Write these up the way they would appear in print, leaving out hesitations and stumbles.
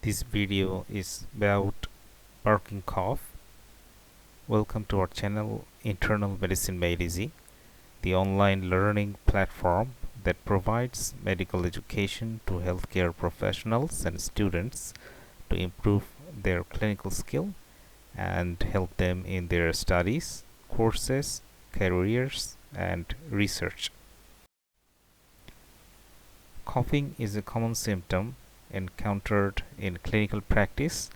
This video is about barking cough. Welcome to our channel Internal Medicine Made Easy, the online learning platform that provides medical education to healthcare professionals and students to improve their clinical skill and help them in their studies, courses, careers, and research. Coughing is a common symptom encountered in clinical practice,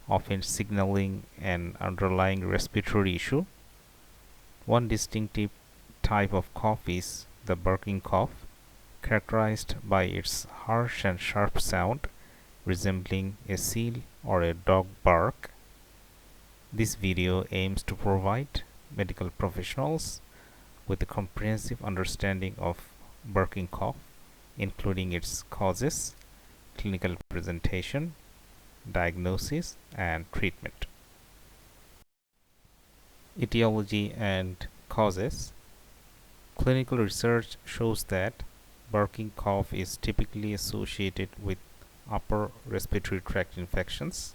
often signaling an underlying respiratory issue. One distinctive type of cough is the barking cough, characterized by its harsh and sharp sound, resembling a seal or a dog bark. This video aims to provide medical professionals with a comprehensive understanding of barking cough, including its causes, clinical presentation, diagnosis, and treatment. Etiology and causes. Clinical research shows that barking cough is typically associated with upper respiratory tract infections,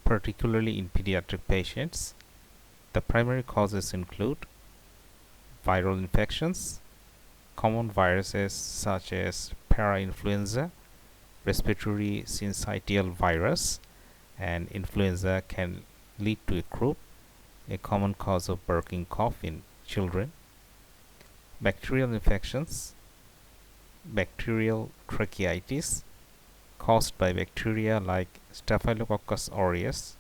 particularly in pediatric patients. The primary causes include viral infections, common viruses such as parainfluenza, respiratory syncytial virus, and influenza can lead to a croup, a common cause of barking cough in children. Bacterial infections, bacterial tracheitis caused by bacteria like Staphylococcus aureus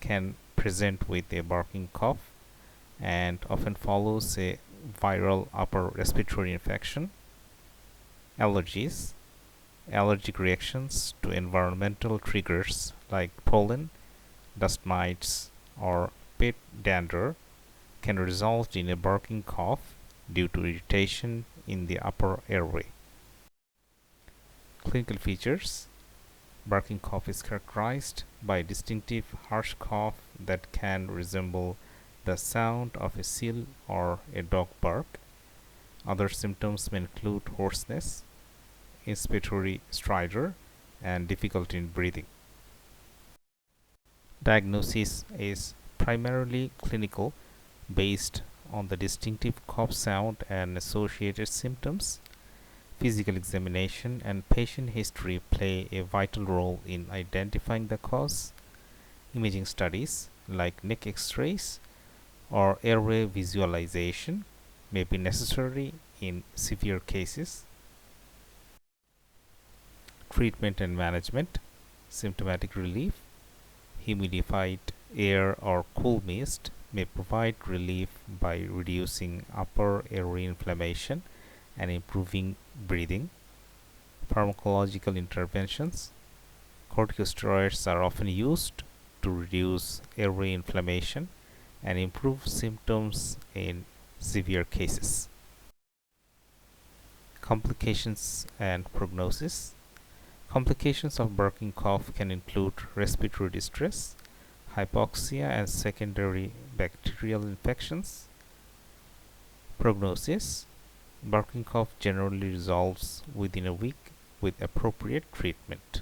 can present with a barking cough and often follows a viral upper respiratory infection. Allergies, allergic reactions to environmental triggers like pollen, dust mites, or pet dander can result in a barking cough due to irritation in the upper airway. Clinical features. Barking cough is characterized by a distinctive harsh cough that can resemble the sound of a seal or a dog bark. Other symptoms may include hoarseness, inspiratory stridor, and difficulty in breathing. Diagnosis is primarily clinical, based on the distinctive cough sound and associated symptoms. Physical examination and patient history play a vital role in identifying the cause. Imaging studies like neck x-rays or airway visualization may be necessary in severe cases. Treatment and management. Symptomatic relief. Humidified air or cool mist may provide relief by reducing upper airway inflammation and improving breathing. Pharmacological interventions. Corticosteroids are often used to reduce airway inflammation and improve symptoms in severe cases. Complications and prognosis. Complications of barking cough can include respiratory distress, hypoxia, and secondary bacterial infections. Prognosis. Barking cough generally resolves within a week with appropriate treatment.